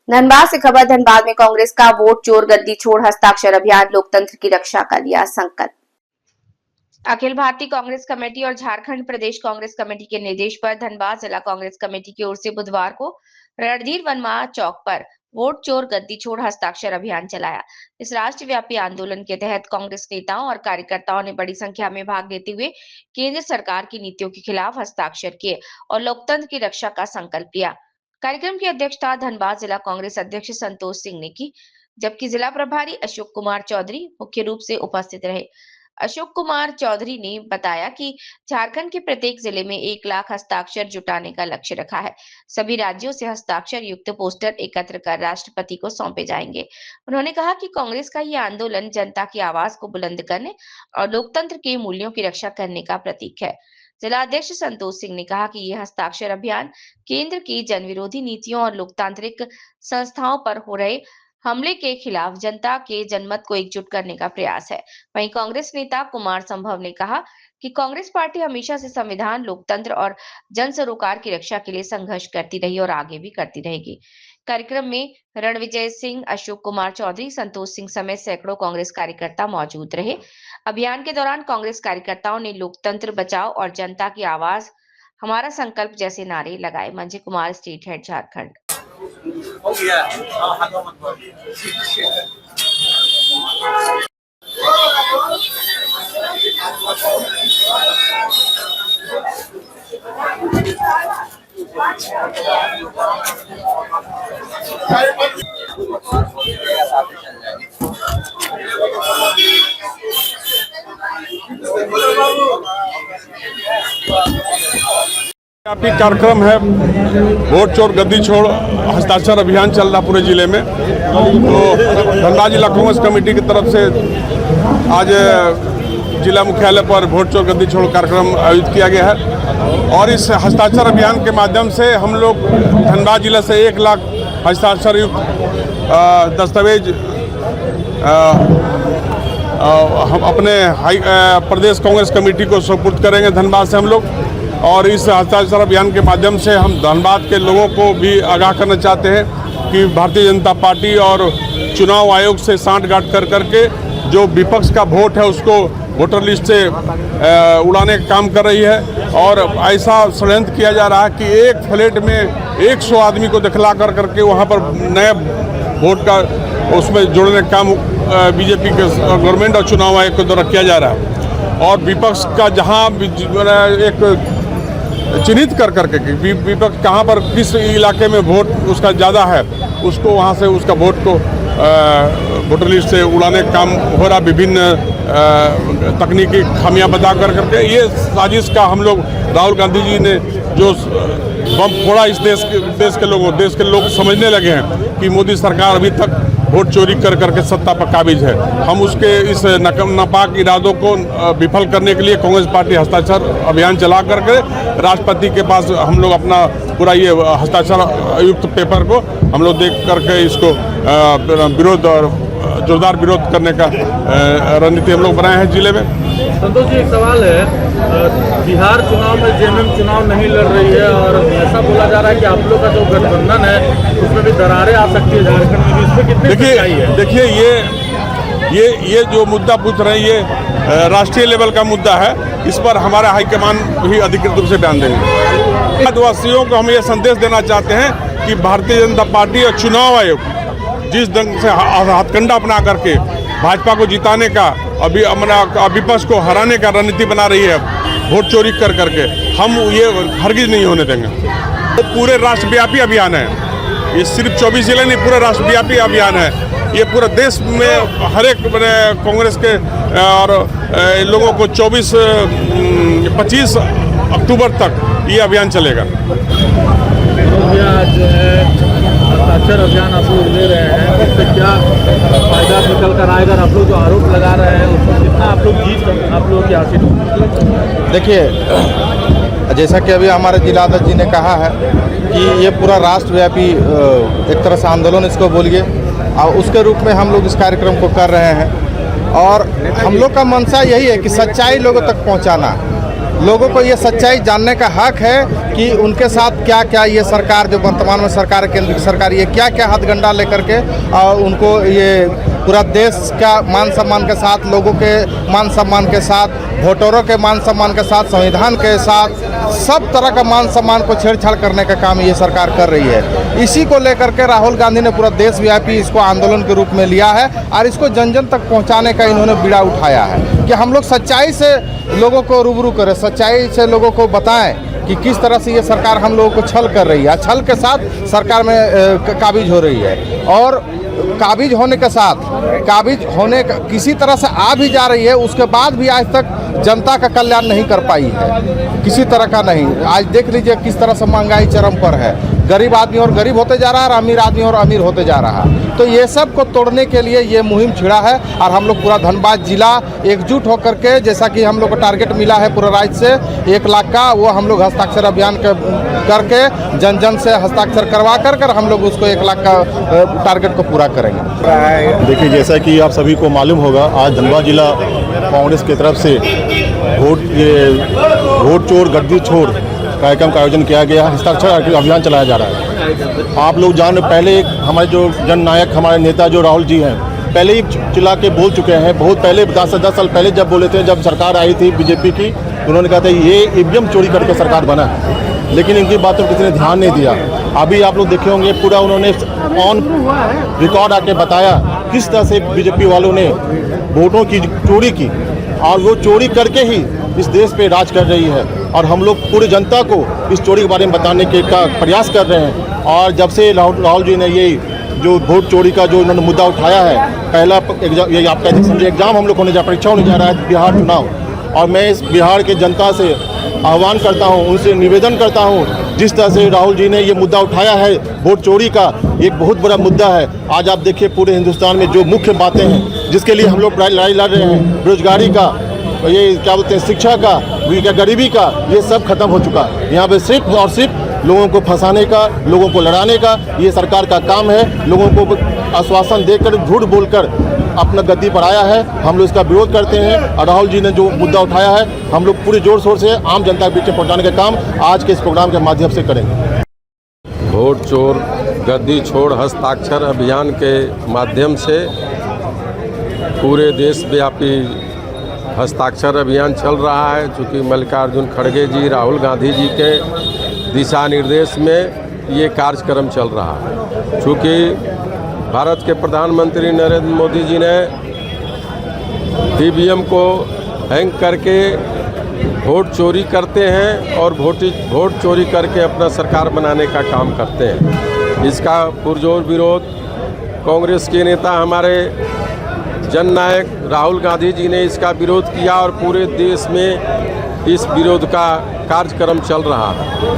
धनबाद से खबर। धनबाद में कांग्रेस का वोट चोर गद्दी छोड़ हस्ताक्षर अभियान लोकतंत्र की रक्षा का लिया संकल्प। अखिल भारतीय कांग्रेस कमेटी और झारखंड प्रदेश कांग्रेस कमेटी के निर्देश पर धनबाद जिला कांग्रेस कमेटी की ओर से बुधवार को रणधीर वर्मा चौक पर वोट चोर गद्दी छोड़ हस्ताक्षर अभियान चलाया। इस राष्ट्रव्यापी आंदोलन के तहत कांग्रेस नेताओं और कार्यकर्ताओं ने बड़ी संख्या में भाग लेते हुए केंद्र सरकार की नीतियों के खिलाफ हस्ताक्षर किए और लोकतंत्र की रक्षा का संकल्प लिया। कार्यक्रम की अध्यक्षता धनबाद जिला कांग्रेस अध्यक्ष संतोष सिंह ने की, जबकि जिला प्रभारी अशोक कुमार चौधरी मुख्य रूप से उपस्थित रहे। अशोक कुमार चौधरी ने बताया कि झारखंड के प्रत्येक जिले में 1 लाख हस्ताक्षर जुटाने का लक्ष्य रखा है। सभी राज्यों से हस्ताक्षर युक्त पोस्टर एकत्र कर राष्ट्रपति को सौंपे जाएंगे। उन्होंने कहा कि कांग्रेस का ये आंदोलन जनता की आवाज को बुलंद करने और लोकतंत्र के मूल्यों की रक्षा करने का प्रतीक है। जिला अध्यक्ष संतोष सिंह ने कहा कि यह हस्ताक्षर अभियान केंद्र की जनविरोधी नीतियों और लोकतांत्रिक संस्थाओं पर हो रहे हमले के खिलाफ जनता के जनमत को एकजुट करने का प्रयास है। वहीं कांग्रेस नेता कुमार संभव ने कहा कि कांग्रेस पार्टी हमेशा से संविधान, लोकतंत्र और जन सरोकार की रक्षा के लिए संघर्ष करती रही और आगे भी करती रहेगी। कार्यक्रम में रणविजय सिंह, अशोक कुमार चौधरी, संतोष सिंह समेत सैकड़ों कांग्रेस कार्यकर्ता मौजूद रहे। अभियान के दौरान कांग्रेस कार्यकर्ताओं ने लोकतंत्र बचाओ और जनता की आवाज हमारा संकल्प जैसे नारे लगाए। मंजी कुमार, स्टेट हेड, झारखंड। हो गया। हाथों मत बोल। व्यापी कार्यक्रम है, वोट चोर गद्दी छोड़ हस्ताक्षर अभियान चल रहा पूरे जिले में। तो धनबाद जिला कांग्रेस कमेटी की तरफ से आज जिला मुख्यालय पर वोट चोर गद्दी छोड़ कार्यक्रम आयोजित किया गया है और इस हस्ताक्षर अभियान के माध्यम से हम लोग धनबाद जिला से 1 लाख हस्ताक्षर युक्त दस्तावेज हम अपने प्रदेश कांग्रेस कमेटी को सुपुर्द करेंगे धनबाद से हम लोग। और इस हस्ताक्षर अभियान के माध्यम से हम धनबाद के लोगों को भी आगाह करना चाहते हैं कि भारतीय जनता पार्टी और चुनाव आयोग से सांठगांठ कर करके जो विपक्ष का वोट है उसको वोटर लिस्ट से उड़ाने का काम कर रही है और ऐसा षड्यंत्र किया जा रहा है कि एक फ्लैट में 100 आदमी को दिखला कर करके वहाँ पर नए वोट का उसमें जोड़ने का काम बीजेपी के गवर्नमेंट और चुनाव आयोग के द्वारा किया जा रहा है। और विपक्ष का जहाँ एक चिन्हित कर करके विपक्ष कहाँ पर किस इलाके में वोट उसका ज़्यादा है उसको वहाँ से उसका वोट को वोटर लिस्ट से उड़ाने का काम हो रहा। विभिन्न तकनीकी खामियां बता कर करके ये साजिश का हम लोग राहुल गांधी जी ने जो बम फोड़ा इस देश के लोग समझने लगे हैं कि मोदी सरकार अभी तक वोट चोरी कर करके सत्ता पर काबिज है। हम उसके इस नापाक इरादों को विफल करने के लिए कांग्रेस पार्टी हस्ताक्षर अभियान चला करके राष्ट्रपति के पास हम लोग अपना पूरा ये हस्ताक्षर युक्त पेपर को हम लोग देख करके इसको विरोध और जोरदार विरोध करने का रणनीति हम लोग बनाए हैं जिले में। संतोष जी, एक सवाल है, बिहार चुनाव में जेएमएम चुनाव नहीं लड़ रही है और ऐसा बोला जा रहा है कि आप लोग का जो गठबंधन है उसमें भी दरारें आ सकती है झारखंड में भी, इसमें कितनी सच्चाई है? देखिए ये जो मुद्दा पूछ रहे हैं ये राष्ट्रीय लेवल का मुद्दा है। इस पर हमारा हाईकमान भी अधिकृत रूप से बयान देंगे। आदिवासियों को हम ये संदेश देना चाहते हैं कि भारतीय जनता पार्टी और चुनाव आयोग जिस ढंग से हथकंडा अपना करके भाजपा को जिताने का अभी विपक्ष को हराने का रणनीति बना रही है वोट चोरी कर करके, हम ये हरगिज नहीं होने देंगे। तो पूरे राष्ट्रव्यापी अभियान है, ये सिर्फ 24 जिले नहीं, पूरे राष्ट्रव्यापी अभियान है। ये पूरे देश में हर एक कांग्रेस के और लोगों को 25 अक्टूबर तक ये अभियान चलेगा। हस्ताक्षर अभियान आप लोग ले रहे हैं, उससे क्या फायदा निकल कर आएगा? आप लोग जो आरोप लगा रहे हैं उसमें कितना आप लोग जीत आप लोगों की हासिल होगी? देखिए, जैसा कि अभी हमारे जिलाध्यक्ष जी ने कहा है कि ये पूरा राष्ट्रव्यापी एक तरह से आंदोलन इसको बोलिए और उसके रूप में हम लोग इस कार्यक्रम को कर रहे हैं और हम लोग का मंशा यही है कि सच्चाई लोगों तक पहुंचाना। लोगों को ये सच्चाई जानने का हक है कि उनके साथ क्या क्या ये सरकार जो वर्तमान में सरकार केंद्र की सरकार ये क्या क्या हथगंडा लेकर के उनको ये पूरा देश का मान सम्मान के साथ, लोगों के मान सम्मान के साथ, वोटरों के मान सम्मान के साथ, संविधान के साथ सब तरह का मान सम्मान को छेड़छाड़ करने का काम ये सरकार कर रही है। इसी को लेकर के राहुल गांधी ने पूरा देशव्यापी इसको आंदोलन के रूप में लिया है और इसको जन जन तक पहुंचाने का इन्होंने बीड़ा उठाया है कि हम लोग सच्चाई से लोगों को रूबरू करें, सच्चाई से लोगों को बताएं कि किस तरह से ये सरकार हम लोगों को छल कर रही है। छल के साथ सरकार में काबिज हो रही है और काबिज होने के साथ किसी तरह से आ भी जा रही है, उसके बाद भी आज तक जनता का कल्याण नहीं कर पाई है, किसी तरह का नहीं। आज देख लीजिए किस तरह से महंगाई चरम पर है, गरीब आदमी और गरीब होते जा रहा है और अमीर आदमी और अमीर होते जा रहा है। तो ये सब को तोड़ने के लिए ये मुहिम छिड़ा है और हम लोग पूरा धनबाद जिला एकजुट होकर के, जैसा कि हम लोग को टारगेट मिला है पूरा राज्य से 1 लाख का, वो हम लोग हस्ताक्षर अभियान करके जन जन से हस्ताक्षर करवा कर हम लोग उसको 1 लाख का टारगेट को पूरा करेंगे। देखिए, जैसा कि आप सभी को मालूम होगा, आज धनबाद जिला कांग्रेस की तरफ से वोट चोर गद्दी छोड़ कार्यक्रम का आयोजन किया गया, हस्ताक्षर अभियान चलाया जा रहा है। आप लोग जान पहले हमारे जो जननायक हमारे नेता जो राहुल जी हैं, पहले ही चिल्ला के बोल चुके हैं। बहुत पहले 10 साल पहले जब बोले थे, जब सरकार आई थी बीजेपी की, उन्होंने कहा था ये ईवीएम चोरी करके सरकार बना है, लेकिन इनकी बातों पर किसी ने ध्यान नहीं दिया। अभी आप लोग देखे होंगे पूरा उन्होंने ऑन रिकॉर्ड आके बताया किस तरह से बीजेपी वालों ने वोटों की चोरी की और वो चोरी करके ही इस देश पे राज कर रही है। और हम लोग पूरी जनता को इस चोरी के बारे में बताने का प्रयास कर रहे हैं। और जब से राहुल जी ने ये जो वोट चोरी का जो उन्होंने मुद्दा उठाया है, पहला एग्जाम, ये आप कहते समझे एग्जाम हम लोग होने जा परीक्षा होने जा रहा है बिहार चुनाव, और मैं इस बिहार के जनता से आह्वान करता हूं, उनसे निवेदन करता हूं, जिस तरह से राहुल जी ने ये मुद्दा उठाया है वोट चोरी का, एक बहुत बड़ा मुद्दा है। आज आप देखिए पूरे हिंदुस्तान में जो मुख्य बातें हैं जिसके लिए हम लोग लड़ाई लड़ रहे हैं, बेरोजगारी का, ये क्या बोलते हैं, शिक्षा का, गरीबी का, ये सब खत्म हो चुका है। यहाँ पे सिर्फ और सिर्फ लोगों को फंसाने का, लोगों को लड़ाने का ये सरकार का काम है। लोगों को आश्वासन देकर, झूठ बोलकर अपना गद्दी पर आया है। हम लोग इसका विरोध करते हैं और राहुल जी ने जो मुद्दा उठाया है, हम लोग पूरे जोर शोर से आम जनता के बीच में पहुँचाने का काम आज के इस प्रोग्राम के माध्यम से करेंगे। वोट चोर गद्दी छोड़ हस्ताक्षर अभियान के माध्यम से पूरे देशव्यापी हस्ताक्षर अभियान चल रहा है। चूँकि मल्लिकार्जुन खड़गे जी, राहुल गांधी जी के दिशा निर्देश में ये कार्यक्रम चल रहा है। चूँकि भारत के प्रधानमंत्री नरेंद्र मोदी जी ने ईवीएम को हैंग करके वोट चोरी करते हैं और वोट चोरी करके अपना सरकार बनाने का काम करते हैं। इसका पुरजोर विरोध कांग्रेस के नेता हमारे जननायक राहुल गांधी जी ने इसका विरोध किया और पूरे देश में इस विरोध का कार्यक्रम चल रहा है।